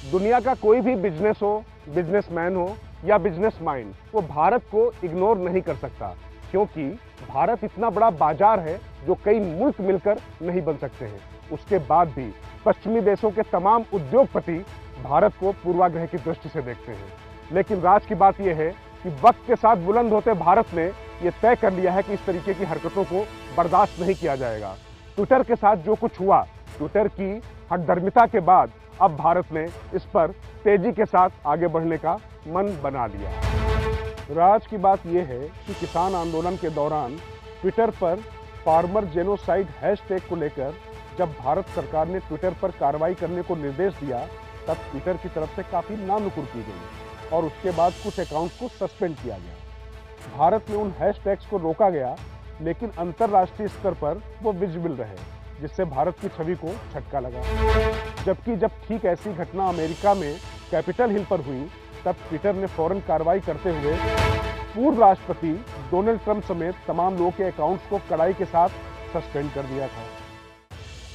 दुनिया का कोई भी बिजनेस हो, बिजनेसमैन हो या बिजनेस माइंड, वो भारत को इग्नोर नहीं कर सकता, क्योंकि भारत इतना बड़ा बाजार है जो कई मुल्क मिलकर नहीं बन सकते हैं। उसके बाद भी पश्चिमी देशों के तमाम उद्योगपति भारत को पूर्वाग्रह की दृष्टि से देखते हैं। लेकिन राज की बात यह है कि वक्त के साथ बुलंद होते भारत ने यह तय कर लिया है कि इस तरीके की हरकतों को बर्दाश्त नहीं किया जाएगा। ट्विटर के साथ जो कुछ हुआ, ट्विटर की हठधर्मिता के बाद अब भारत ने इस पर तेजी के साथ आगे बढ़ने का मन बना लिया। राज की बात यह है कि किसान आंदोलन के दौरान ट्विटर पर फार्मर जेनोसाइड हैशटैग को लेकर जब भारत सरकार ने ट्विटर पर कार्रवाई करने को निर्देश दिया, तब ट्विटर की तरफ से काफी नानुकुर की गई और उसके बाद कुछ अकाउंट्स को सस्पेंड किया गया। भारत में उन हैशटैग्स को रोका गया, लेकिन अंतर्राष्ट्रीय स्तर पर वो विजिबल रहे, जिससे भारत की छवि को झटका लगा। जबकि जब ठीक ऐसी घटना अमेरिका में कैपिटल हिल पर हुई, तब ट्विटर ने फौरन कार्रवाई करते हुए पूर्व राष्ट्रपति डोनाल्ड ट्रंप समेत तमाम लोगों के अकाउंट्स को कड़ाई के साथ सस्पेंड कर दिया था।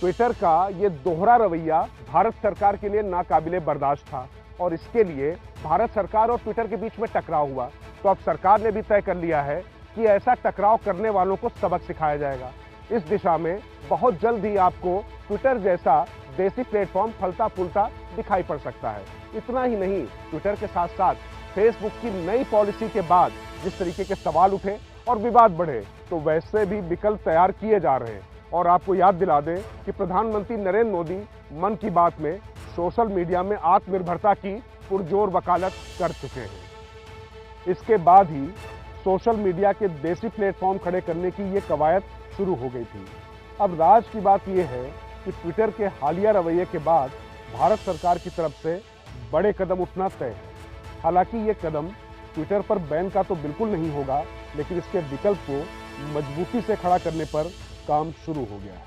ट्विटर का ये दोहरा रवैया भारत सरकार के लिए नाकाबिले बर्दाश्त था और इसके लिए भारत सरकार और ट्विटर के बीच में टकराव हुआ। तो अब सरकार ने भी तय कर लिया है कि ऐसा टकराव करने वालों को सबक सिखाया जाएगा। इस दिशा में बहुत जल्द ही आपको ट्विटर जैसा देसी प्लेटफॉर्म फलता फूलता दिखाई पड़ सकता है। इतना ही नहीं, ट्विटर के साथ साथ फेसबुक की नई पॉलिसी के बाद जिस तरीके के सवाल उठे और विवाद बढ़े, तो वैसे भी विकल्प तैयार किए जा रहे हैं। और आपको याद दिला दें कि प्रधानमंत्री नरेंद्र मोदी मन की बात में सोशल मीडिया में आत्मनिर्भरता की पुरजोर वकालत कर चुके हैं। इसके बाद ही सोशल मीडिया के देसी प्लेटफॉर्म खड़े करने की ये कवायद शुरू हो गई थी। अब राज की बात यह है कि ट्विटर के हालिया रवैये के बाद भारत सरकार की तरफ से बड़े कदम उठना तय है। हालांकि ये कदम ट्विटर पर बैन का तो बिल्कुल नहीं होगा, लेकिन इसके विकल्प को मजबूती से खड़ा करने पर काम शुरू हो गया है।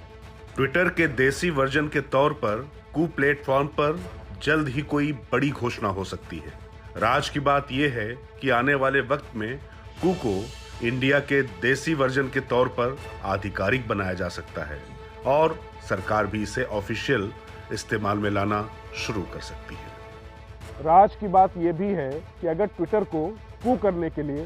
ट्विटर के देसी वर्जन के तौर पर कू प्लेटफॉर्म पर जल्द ही कोई बड़ी घोषणा हो सकती है। राज की बात यह है कि आने वाले वक्त में कू को इंडिया के देसी वर्जन के तौर पर आधिकारिक बनाया जा सकता है और सरकार भी इसे ऑफिशियल इस्तेमाल में लाना शुरू कर सकती है। राज की बात यह भी है कि अगर ट्विटर को कू करने के लिए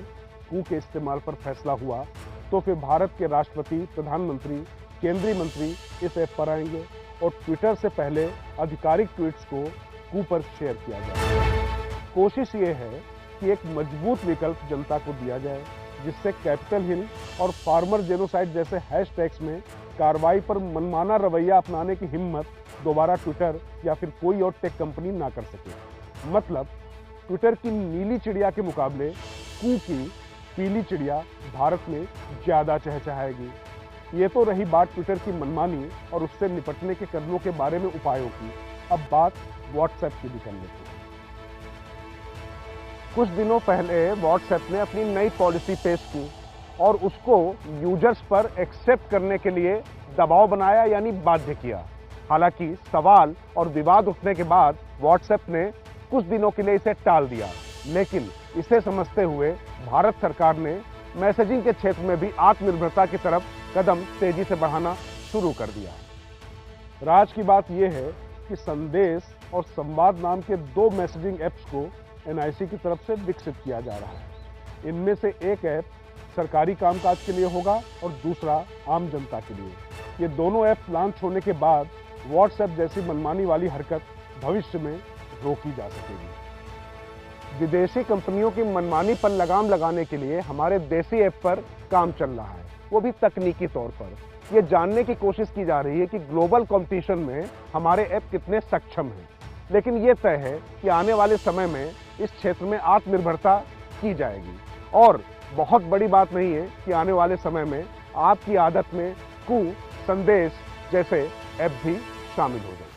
कू के इस्तेमाल पर फैसला हुआ, तो फिर भारत के राष्ट्रपति, प्रधानमंत्री, केंद्रीय मंत्री इस ऐप पर आएंगे और ट्विटर से पहले आधिकारिक ट्वीट्स को कू पर शेयर किया जाए। कोशिश ये है कि एक मजबूत विकल्प जनता को दिया जाए, जिससे कैपिटल हिल और फार्मर जेनोसाइड जैसे हैशटैग्स में कार्रवाई पर मनमाना रवैया अपनाने की हिम्मत दोबारा ट्विटर या फिर कोई और टेक कंपनी ना कर सके। मतलब ट्विटर की नीली चिड़िया के मुकाबले कू की पीली चिड़िया भारत में ज्यादा चहचहाएगी। ये तो रही बात ट्विटर की मनमानी और उससे निपटने के कदमों के बारे में उपायों की। अब बात व्हाट्सएप की भी कर लेते हैं। कुछ दिनों पहले व्हाट्सएप ने अपनी नई पॉलिसी पेश की और उसको यूजर्स पर एक्सेप्ट करने के लिए दबाव बनाया, यानी बाध्य किया। हालांकि सवाल और विवाद उठने के बाद व्हाट्सएप ने कुछ दिनों के लिए इसे टाल दिया, लेकिन इसे समझते हुए भारत सरकार ने मैसेजिंग के क्षेत्र में भी आत्मनिर्भरता की तरफ कदम तेजी से बढ़ाना शुरू कर दिया। राज की बात यह है कि संदेश और संवाद नाम के दो मैसेजिंग ऐप्स को एनआईसी की तरफ से विकसित किया जा रहा है। इनमें से एक ऐप सरकारी कामकाज के लिए होगा और दूसरा आम जनता के लिए। ये दोनों ऐप लॉन्च होने के बाद व्हाट्सएप जैसी मनमानी वाली हरकत भविष्य में रोकी जा सकेगी। विदेशी कंपनियों की मनमानी पर लगाम लगाने के लिए हमारे देसी ऐप पर काम चल रहा है, वो भी तकनीकी तौर पर। ये जानने की कोशिश की जा रही है कि ग्लोबल कंपटीशन में हमारे ऐप कितने सक्षम हैं। लेकिन ये तय है कि आने वाले समय में इस क्षेत्र में आत्मनिर्भरता की जाएगी। और बहुत बड़ी बात नहीं है कि आने वाले समय में आपकी आदत में कू, संदेश जैसे ऐप भी शामिल हो जाए।